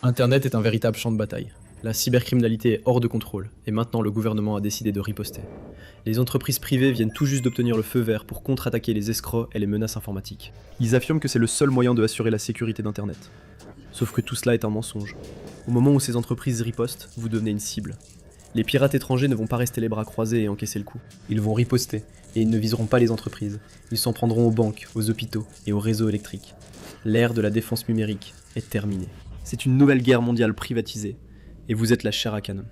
Internet est un véritable champ de bataille. La cybercriminalité est hors de contrôle, et maintenant le gouvernement a décidé de riposter. Les entreprises privées viennent tout juste d'obtenir le feu vert pour contre-attaquer les escrocs et les menaces informatiques. Ils affirment que c'est le seul moyen de assurer la sécurité d'Internet. Sauf que tout cela est un mensonge. Au moment où ces entreprises ripostent, vous devenez une cible. Les pirates étrangers ne vont pas rester les bras croisés et encaisser le coup. Ils vont riposter, et ils ne viseront pas les entreprises. Ils s'en prendront aux banques, aux hôpitaux et aux réseaux électriques. L'ère de la défense numérique est terminée. C'est une nouvelle guerre mondiale privatisée, et vous êtes la chair à canon.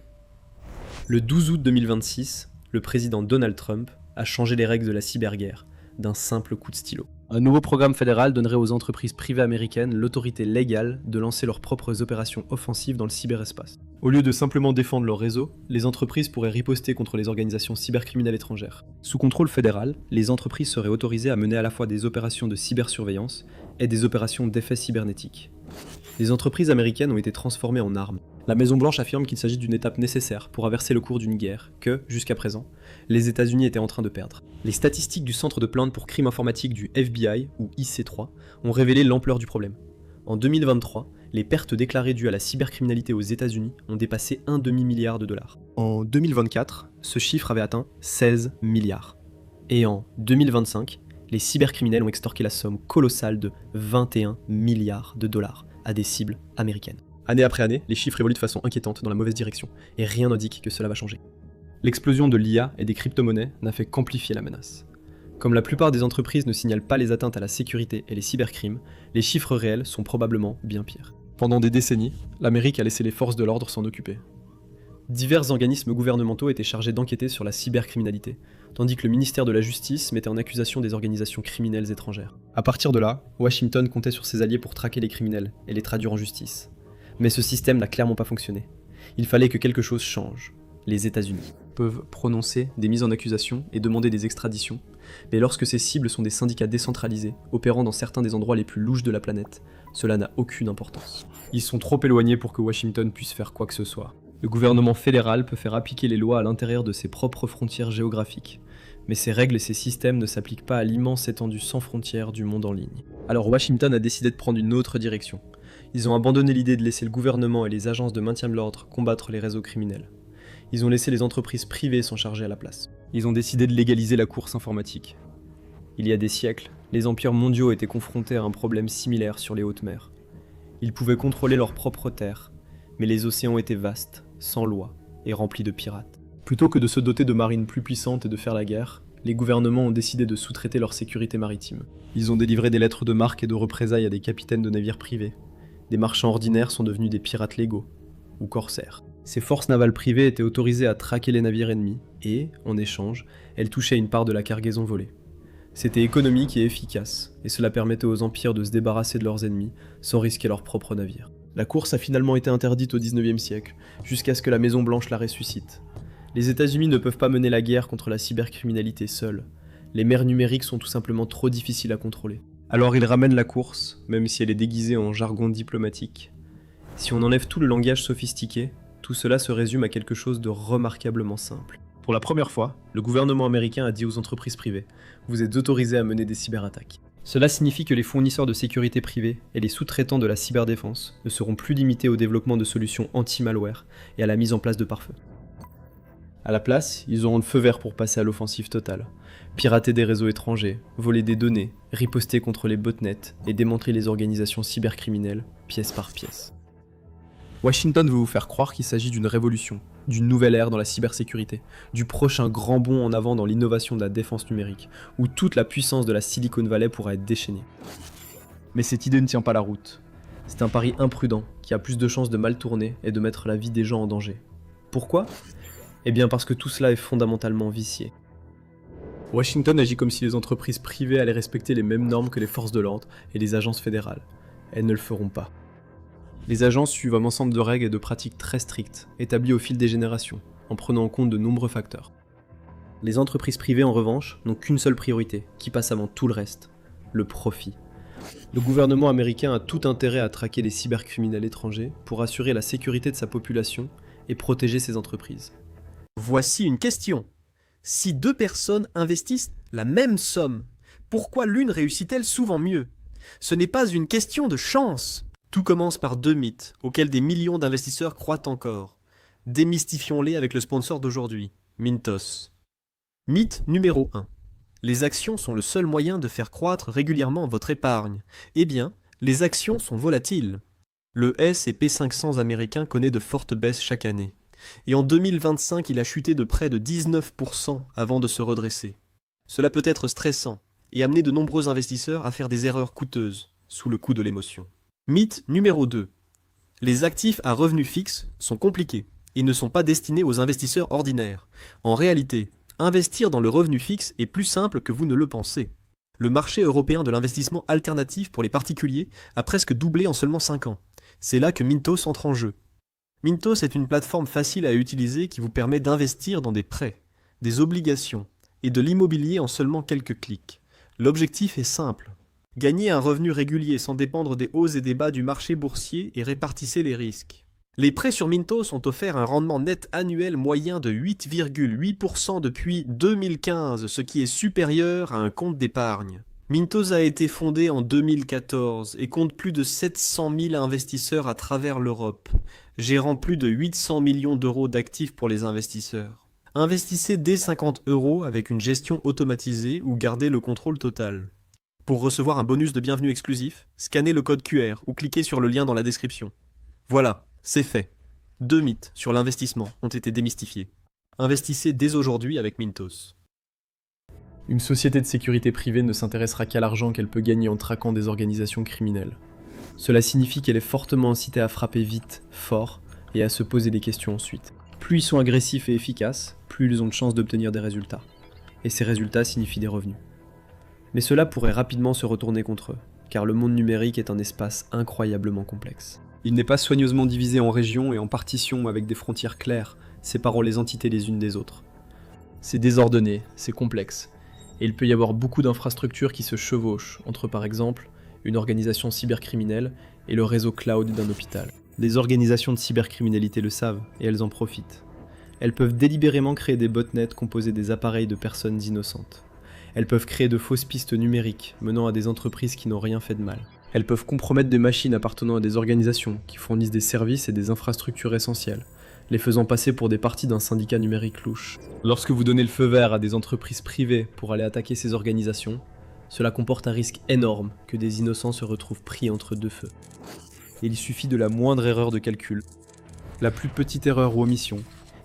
Le 12 août 2026, le président Donald Trump a changé les règles de la cyberguerre d'un simple coup de stylo. Un nouveau programme fédéral donnerait aux entreprises privées américaines l'autorité légale de lancer leurs propres opérations offensives dans le cyberespace. Au lieu de simplement défendre leur réseau, les entreprises pourraient riposter contre les organisations cybercriminelles étrangères. Sous contrôle fédéral, les entreprises seraient autorisées à mener à la fois des opérations de cybersurveillance et des opérations d'effets cybernétiques. Les entreprises américaines ont été transformées en armes. La Maison-Blanche affirme qu'il s'agit d'une étape nécessaire pour inverser le cours d'une guerre que, jusqu'à présent, les États-Unis étaient en train de perdre. Les statistiques du Centre de plainte pour crimes informatiques du FBI, ou IC3, ont révélé l'ampleur du problème. En 2023, les pertes déclarées dues à la cybercriminalité aux États-Unis ont dépassé un demi-milliard de dollars. En 2024, ce chiffre avait atteint 16 milliards. Et en 2025, les cybercriminels ont extorqué la somme colossale de 21 milliards de dollars à des cibles américaines. Année après année, les chiffres évoluent de façon inquiétante dans la mauvaise direction, et rien n'indique que cela va changer. L'explosion de l'IA et des crypto-monnaies n'a fait qu'amplifier la menace. Comme la plupart des entreprises ne signalent pas les atteintes à la sécurité et les cybercrimes, les chiffres réels sont probablement bien pires. Pendant des décennies, l'Amérique a laissé les forces de l'ordre s'en occuper. Divers organismes gouvernementaux étaient chargés d'enquêter sur la cybercriminalité, tandis que le ministère de la Justice mettait en accusation des organisations criminelles étrangères. À partir de là, Washington comptait sur ses alliés pour traquer les criminels et les traduire en justice. Mais ce système n'a clairement pas fonctionné. Il fallait que quelque chose change. Les États-Unis peuvent prononcer des mises en accusation et demander des extraditions, mais lorsque ces cibles sont des syndicats décentralisés, opérant dans certains des endroits les plus louches de la planète, cela n'a aucune importance. Ils sont trop éloignés pour que Washington puisse faire quoi que ce soit. Le gouvernement fédéral peut faire appliquer les lois à l'intérieur de ses propres frontières géographiques, mais ces règles et ces systèmes ne s'appliquent pas à l'immense étendue sans frontières du monde en ligne. Alors Washington a décidé de prendre une autre direction. Ils ont abandonné l'idée de laisser le gouvernement et les agences de maintien de l'ordre combattre les réseaux criminels. Ils ont laissé les entreprises privées s'en charger à la place. Ils ont décidé de légaliser la course informatique. Il y a des siècles, les empires mondiaux étaient confrontés à un problème similaire sur les hautes mers. Ils pouvaient contrôler leurs propres terres, mais les océans étaient vastes, sans loi et remplis de pirates. Plutôt que de se doter de marines plus puissantes et de faire la guerre, les gouvernements ont décidé de sous-traiter leur sécurité maritime. Ils ont délivré des lettres de marque et de représailles à des capitaines de navires privés. Des marchands ordinaires sont devenus des pirates légaux, ou corsaires. Ces forces navales privées étaient autorisées à traquer les navires ennemis, et, en échange, elles touchaient une part de la cargaison volée. C'était économique et efficace, et cela permettait aux empires de se débarrasser de leurs ennemis, sans risquer leurs propres navires. La course a finalement été interdite au XIXe siècle, jusqu'à ce que la Maison-Blanche la ressuscite. Les États-Unis ne peuvent pas mener la guerre contre la cybercriminalité seuls. Les mers numériques sont tout simplement trop difficiles à contrôler. Alors ils ramènent la course, même si elle est déguisée en jargon diplomatique. Si on enlève tout le langage sophistiqué, tout cela se résume à quelque chose de remarquablement simple. Pour la première fois, le gouvernement américain a dit aux entreprises privées « Vous êtes autorisés à mener des cyberattaques ». Cela signifie que les fournisseurs de sécurité privée et les sous-traitants de la cyberdéfense ne seront plus limités au développement de solutions anti-malware et à la mise en place de pare-feu. À la place, ils auront le feu vert pour passer à l'offensive totale. Pirater des réseaux étrangers, voler des données, riposter contre les botnets et démanteler les organisations cybercriminelles, pièce par pièce. Washington veut vous faire croire qu'il s'agit d'une révolution, d'une nouvelle ère dans la cybersécurité, du prochain grand bond en avant dans l'innovation de la défense numérique, où toute la puissance de la Silicon Valley pourra être déchaînée. Mais cette idée ne tient pas la route. C'est un pari imprudent qui a plus de chances de mal tourner et de mettre la vie des gens en danger. Pourquoi ? Eh bien parce que tout cela est fondamentalement vicié. Washington agit comme si les entreprises privées allaient respecter les mêmes normes que les forces de l'ordre et les agences fédérales. Elles ne le feront pas. Les agences suivent un ensemble de règles et de pratiques très strictes, établies au fil des générations, en prenant en compte de nombreux facteurs. Les entreprises privées, en revanche, n'ont qu'une seule priorité, qui passe avant tout le reste, le profit. Le gouvernement américain a tout intérêt à traquer les cybercriminels étrangers pour assurer la sécurité de sa population et protéger ses entreprises. Voici une question. Si deux personnes investissent la même somme, pourquoi l'une réussit-elle souvent mieux ? Ce n'est pas une question de chance. Tout commence par deux mythes, auxquels des millions d'investisseurs croient encore. Démystifions-les avec le sponsor d'aujourd'hui, Mintos. Mythe numéro 1. Les actions sont le seul moyen de faire croître régulièrement votre épargne. Eh bien, les actions sont volatiles. Le S&P 500 américain connaît de fortes baisses chaque année. Et en 2025, il a chuté de près de 19% avant de se redresser. Cela peut être stressant et amener de nombreux investisseurs à faire des erreurs coûteuses, sous le coup de l'émotion. Mythe numéro 2. Les actifs à revenus fixes sont compliqués et ne sont pas destinés aux investisseurs ordinaires. En réalité, investir dans le revenu fixe est plus simple que vous ne le pensez. Le marché européen de l'investissement alternatif pour les particuliers a presque doublé en seulement 5 ans. C'est là que Mintos entre en jeu. Mintos est une plateforme facile à utiliser qui vous permet d'investir dans des prêts, des obligations et de l'immobilier en seulement quelques clics. L'objectif est simple. Gagnez un revenu régulier sans dépendre des hauts et des bas du marché boursier et répartissez les risques. Les prêts sur Mintos ont offert un rendement net annuel moyen de 8,8% depuis 2015, ce qui est supérieur à un compte d'épargne. Mintos a été fondé en 2014 et compte plus de 700 000 investisseurs à travers l'Europe, gérant plus de 800 millions d'euros d'actifs pour les investisseurs. Investissez dès 50 € avec une gestion automatisée ou gardez le contrôle total. Pour recevoir un bonus de bienvenue exclusif, scannez le code QR ou cliquez sur le lien dans la description. Voilà, c'est fait. 2 mythes sur l'investissement ont été démystifiés. Investissez dès aujourd'hui avec Mintos. Une société de sécurité privée ne s'intéressera qu'à l'argent qu'elle peut gagner en traquant des organisations criminelles. Cela signifie qu'elle est fortement incitée à frapper vite, fort, et à se poser des questions ensuite. Plus ils sont agressifs et efficaces, plus ils ont de chances d'obtenir des résultats. Et ces résultats signifient des revenus. Mais cela pourrait rapidement se retourner contre eux, car le monde numérique est un espace incroyablement complexe. Il n'est pas soigneusement divisé en régions et en partitions avec des frontières claires, séparant les entités les unes des autres. C'est désordonné, c'est complexe, et il peut y avoir beaucoup d'infrastructures qui se chevauchent entre par exemple une organisation cybercriminelle et le réseau cloud d'un hôpital. Les organisations de cybercriminalité le savent, et elles en profitent. Elles peuvent délibérément créer des botnets composés des appareils de personnes innocentes. Elles peuvent créer de fausses pistes numériques menant à des entreprises qui n'ont rien fait de mal. Elles peuvent compromettre des machines appartenant à des organisations qui fournissent des services et des infrastructures essentielles, les faisant passer pour des parties d'un syndicat numérique louche. Lorsque vous donnez le feu vert à des entreprises privées pour aller attaquer ces organisations, cela comporte un risque énorme que des innocents se retrouvent pris entre deux feux. Il suffit de la moindre erreur de calcul, la plus petite erreur ou omission,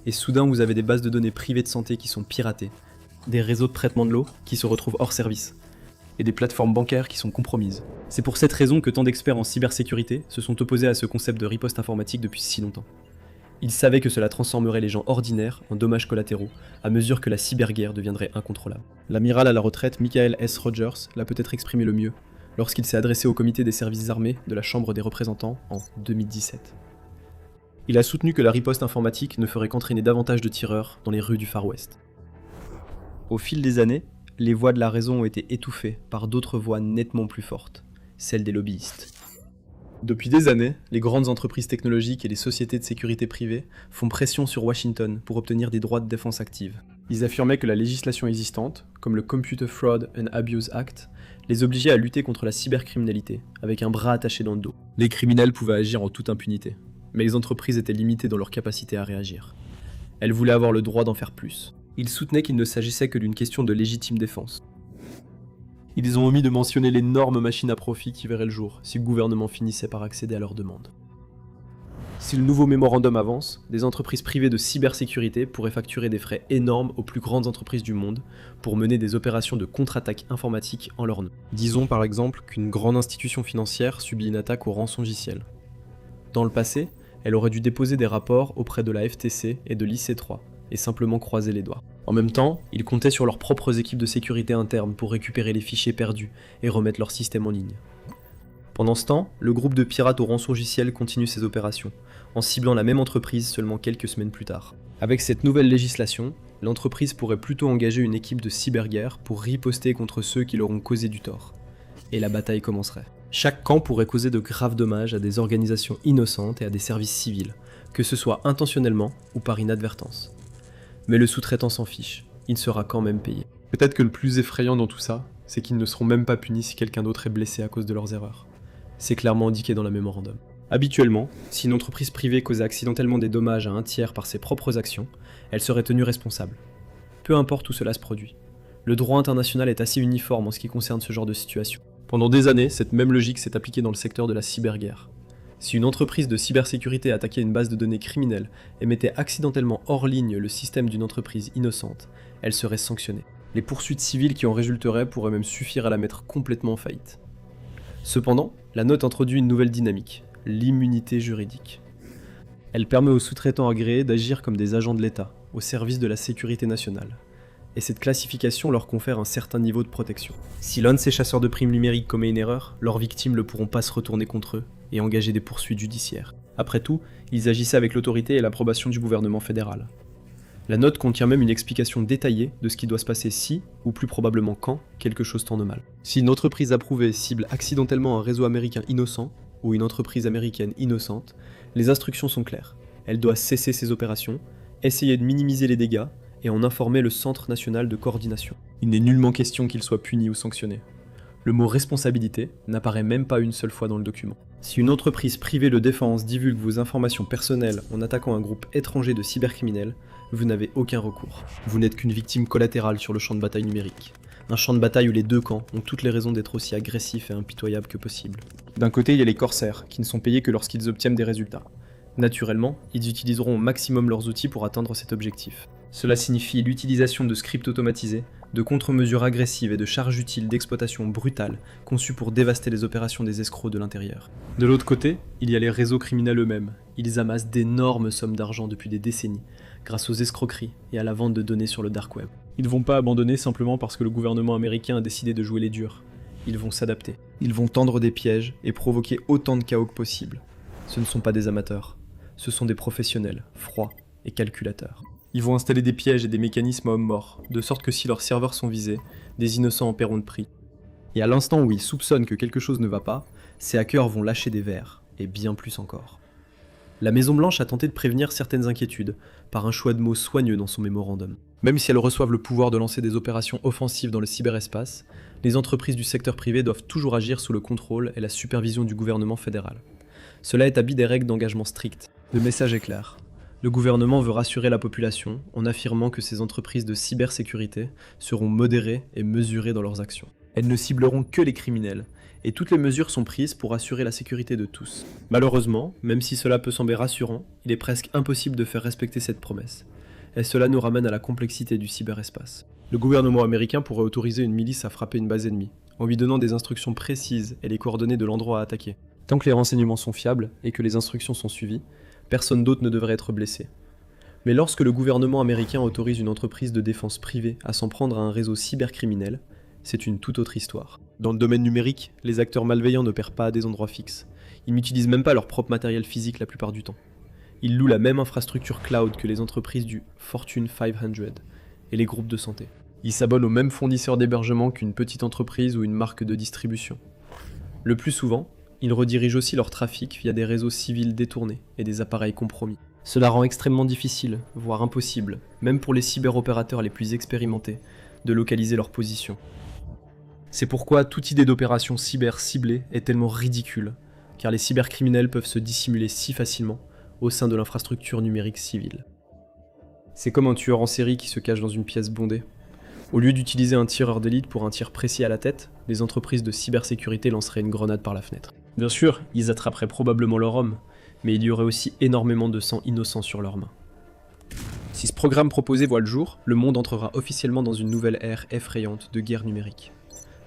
et soudain vous avez des bases de données privées de santé qui sont piratées, des réseaux de traitement de l'eau qui se retrouvent hors service, et des plateformes bancaires qui sont compromises. C'est pour cette raison que tant d'experts en cybersécurité se sont opposés à ce concept de riposte informatique depuis si longtemps. Ils savaient que cela transformerait les gens ordinaires en dommages collatéraux, à mesure que la cyberguerre deviendrait incontrôlable. L'amiral à la retraite Michael S. Rogers l'a peut-être exprimé le mieux, lorsqu'il s'est adressé au comité des services armés de la Chambre des représentants en 2017. Il a soutenu que la riposte informatique ne ferait qu'entraîner davantage de tireurs dans les rues du Far West. Au fil des années, les voix de la raison ont été étouffées par d'autres voix nettement plus fortes, celles des lobbyistes. Depuis des années, les grandes entreprises technologiques et les sociétés de sécurité privée font pression sur Washington pour obtenir des droits de défense active. Ils affirmaient que la législation existante, comme le Computer Fraud and Abuse Act, les obligeait à lutter contre la cybercriminalité, avec un bras attaché dans le dos. Les criminels pouvaient agir en toute impunité, mais les entreprises étaient limitées dans leur capacité à réagir. Elles voulaient avoir le droit d'en faire plus. Ils soutenaient qu'il ne s'agissait que d'une question de légitime défense. Ils ont omis de mentionner l'énorme machine à profit qui verrait le jour si le gouvernement finissait par accéder à leurs demandes. Si le nouveau mémorandum avance, des entreprises privées de cybersécurité pourraient facturer des frais énormes aux plus grandes entreprises du monde pour mener des opérations de contre-attaque informatique en leur nom. Disons par exemple qu'une grande institution financière subit une attaque au rançongiciel. Dans le passé, elle aurait dû déposer des rapports auprès de la FTC et de l'IC3, et simplement croiser les doigts. En même temps, ils comptaient sur leurs propres équipes de sécurité interne pour récupérer les fichiers perdus et remettre leur système en ligne. Pendant ce temps, le groupe de pirates au rançongiciel continue ses opérations, en ciblant la même entreprise seulement quelques semaines plus tard. Avec cette nouvelle législation, l'entreprise pourrait plutôt engager une équipe de cyberguerre pour riposter contre ceux qui leur ont causé du tort. Et la bataille commencerait. Chaque camp pourrait causer de graves dommages à des organisations innocentes et à des services civils, que ce soit intentionnellement ou par inadvertance. Mais le sous-traitant s'en fiche, il sera quand même payé. Peut-être que le plus effrayant dans tout ça, c'est qu'ils ne seront même pas punis si quelqu'un d'autre est blessé à cause de leurs erreurs. C'est clairement indiqué dans la mémorandum. Habituellement, si une entreprise privée causait accidentellement des dommages à un tiers par ses propres actions, elle serait tenue responsable. Peu importe où cela se produit. Le droit international est assez uniforme en ce qui concerne ce genre de situation. Pendant des années, cette même logique s'est appliquée dans le secteur de la cyberguerre. Si une entreprise de cybersécurité attaquait une base de données criminelle et mettait accidentellement hors ligne le système d'une entreprise innocente, elle serait sanctionnée. Les poursuites civiles qui en résulteraient pourraient même suffire à la mettre complètement en faillite. Cependant, la note introduit une nouvelle dynamique, l'immunité juridique. Elle permet aux sous-traitants agréés d'agir comme des agents de l'État, au service de la sécurité nationale. Et cette classification leur confère un certain niveau de protection. Si l'un de ces chasseurs de primes numériques commet une erreur, leurs victimes ne pourront pas se retourner contre eux et engager des poursuites judiciaires. Après tout, ils agissaient avec l'autorité et l'approbation du gouvernement fédéral. La note contient même une explication détaillée de ce qui doit se passer si, ou plus probablement quand, quelque chose tourne mal. Si une entreprise approuvée cible accidentellement un réseau américain innocent, ou une entreprise américaine innocente, les instructions sont claires. Elle doit cesser ses opérations, essayer de minimiser les dégâts, et en informer le Centre national de coordination. Il n'est nullement question qu'il soit puni ou sanctionné. Le mot responsabilité n'apparaît même pas une seule fois dans le document. Si une entreprise privée de défense divulgue vos informations personnelles en attaquant un groupe étranger de cybercriminels, vous n'avez aucun recours. Vous n'êtes qu'une victime collatérale sur le champ de bataille numérique. Un champ de bataille où les deux camps ont toutes les raisons d'être aussi agressifs et impitoyables que possible. D'un côté, il y a les corsaires, qui ne sont payés que lorsqu'ils obtiennent des résultats. Naturellement, ils utiliseront au maximum leurs outils pour atteindre cet objectif. Cela signifie l'utilisation de scripts automatisés, de contre-mesures agressives et de charges utiles d'exploitation brutale, conçues pour dévaster les opérations des escrocs de l'intérieur. De l'autre côté, il y a les réseaux criminels eux-mêmes. Ils amassent d'énormes sommes d'argent depuis des décennies, grâce aux escroqueries et à la vente de données sur le dark web. Ils ne vont pas abandonner simplement parce que le gouvernement américain a décidé de jouer les durs. Ils vont s'adapter. Ils vont tendre des pièges et provoquer autant de chaos que possible. Ce ne sont pas des amateurs. Ce sont des professionnels, froids et calculateurs. Ils vont installer des pièges et des mécanismes à homme mort, de sorte que si leurs serveurs sont visés, des innocents en paieront le prix. Et à l'instant où ils soupçonnent que quelque chose ne va pas, ces hackers vont lâcher des vers, et bien plus encore. La Maison-Blanche a tenté de prévenir certaines inquiétudes, par un choix de mots soigneux dans son mémorandum. Même si elles reçoivent le pouvoir de lancer des opérations offensives dans le cyberespace, les entreprises du secteur privé doivent toujours agir sous le contrôle et la supervision du gouvernement fédéral. Cela établit des règles d'engagement strictes. Le message est clair. Le gouvernement veut rassurer la population en affirmant que ces entreprises de cybersécurité seront modérées et mesurées dans leurs actions. Elles ne cibleront que les criminels, et toutes les mesures sont prises pour assurer la sécurité de tous. Malheureusement, même si cela peut sembler rassurant, il est presque impossible de faire respecter cette promesse. Et cela nous ramène à la complexité du cyberespace. Le gouvernement américain pourrait autoriser une milice à frapper une base ennemie, en lui donnant des instructions précises et les coordonnées de l'endroit à attaquer. Tant que les renseignements sont fiables et que les instructions sont suivies, personne d'autre ne devrait être blessé. Mais lorsque le gouvernement américain autorise une entreprise de défense privée à s'en prendre à un réseau cybercriminel, c'est une toute autre histoire. Dans le domaine numérique, les acteurs malveillants n'opèrent pas à des endroits fixes. Ils n'utilisent même pas leur propre matériel physique la plupart du temps. Ils louent la même infrastructure cloud que les entreprises du Fortune 500 et les groupes de santé. Ils s'abonnent au même fournisseur d'hébergement qu'une petite entreprise ou une marque de distribution. Le plus souvent, ils redirigent aussi leur trafic via des réseaux civils détournés et des appareils compromis. Cela rend extrêmement difficile, voire impossible, même pour les cyberopérateurs les plus expérimentés, de localiser leur position. C'est pourquoi toute idée d'opération cyber ciblée est tellement ridicule, car les cybercriminels peuvent se dissimuler si facilement au sein de l'infrastructure numérique civile. C'est comme un tueur en série qui se cache dans une pièce bondée. Au lieu d'utiliser un tireur d'élite pour un tir précis à la tête, les entreprises de cybersécurité lanceraient une grenade par la fenêtre. Bien sûr, ils attraperaient probablement leur homme, mais il y aurait aussi énormément de sang innocent sur leurs mains. Si ce programme proposé voit le jour, le monde entrera officiellement dans une nouvelle ère effrayante de guerre numérique.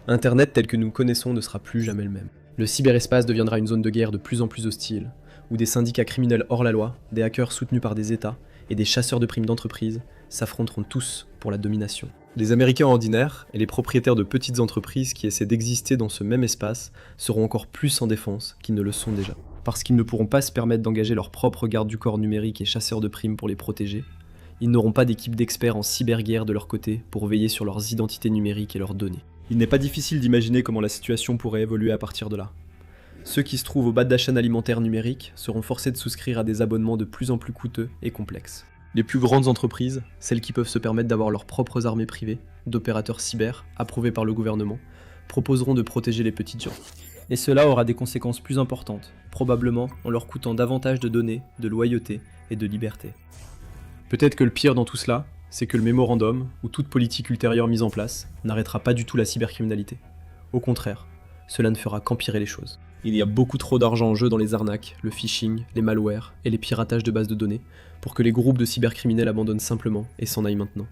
Internet tel que nous le connaissons ne sera plus jamais le même. Le cyberespace deviendra une zone de guerre de plus en plus hostile, où des syndicats criminels hors la loi, des hackers soutenus par des États et des chasseurs de primes d'entreprise s'affronteront tous pour la domination. Les Américains ordinaires et les propriétaires de petites entreprises qui essaient d'exister dans ce même espace seront encore plus en défense qu'ils ne le sont déjà. Parce qu'ils ne pourront pas se permettre d'engager leurs propres gardes du corps numérique et chasseurs de primes pour les protéger, ils n'auront pas d'équipe d'experts en cyberguerre de leur côté pour veiller sur leurs identités numériques et leurs données. Il n'est pas difficile d'imaginer comment la situation pourrait évoluer à partir de là. Ceux qui se trouvent au bas de la chaîne alimentaire numérique seront forcés de souscrire à des abonnements de plus en plus coûteux et complexes. Les plus grandes entreprises, celles qui peuvent se permettre d'avoir leurs propres armées privées, d'opérateurs cyber, approuvés par le gouvernement, proposeront de protéger les petites gens. Et cela aura des conséquences plus importantes, probablement en leur coûtant davantage de données, de loyauté et de liberté. Peut-être que le pire dans tout cela, c'est que le mémorandum, ou toute politique ultérieure mise en place, n'arrêtera pas du tout la cybercriminalité. Au contraire, cela ne fera qu'empirer les choses. Il y a beaucoup trop d'argent en jeu dans les arnaques, le phishing, les malwares et les piratages de bases de données pour que les groupes de cybercriminels abandonnent simplement et s'en aillent maintenant.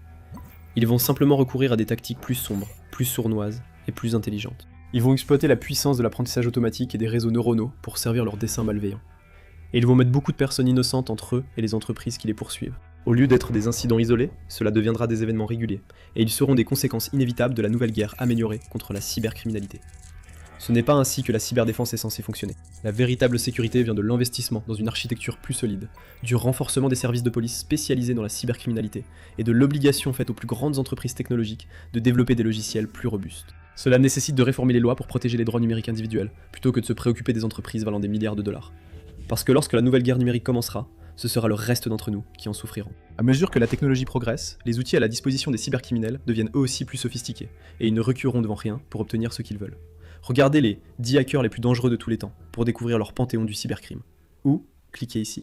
Ils vont simplement recourir à des tactiques plus sombres, plus sournoises et plus intelligentes. Ils vont exploiter la puissance de l'apprentissage automatique et des réseaux neuronaux pour servir leurs desseins malveillants. Et ils vont mettre beaucoup de personnes innocentes entre eux et les entreprises qui les poursuivent. Au lieu d'être des incidents isolés, cela deviendra des événements réguliers, et ils seront des conséquences inévitables de la nouvelle guerre améliorée contre la cybercriminalité. Ce n'est pas ainsi que la cyberdéfense est censée fonctionner. La véritable sécurité vient de l'investissement dans une architecture plus solide, du renforcement des services de police spécialisés dans la cybercriminalité, et de l'obligation faite aux plus grandes entreprises technologiques de développer des logiciels plus robustes. Cela nécessite de réformer les lois pour protéger les droits numériques individuels, plutôt que de se préoccuper des entreprises valant des milliards de dollars. Parce que lorsque la nouvelle guerre numérique commencera, ce sera le reste d'entre nous qui en souffriront. À mesure que la technologie progresse, les outils à la disposition des cybercriminels deviennent eux aussi plus sophistiqués, et ils ne reculeront devant rien pour obtenir ce qu'ils veulent. Regardez les 10 hackers les plus dangereux de tous les temps, pour découvrir leur panthéon du cybercrime. Ou, cliquez ici.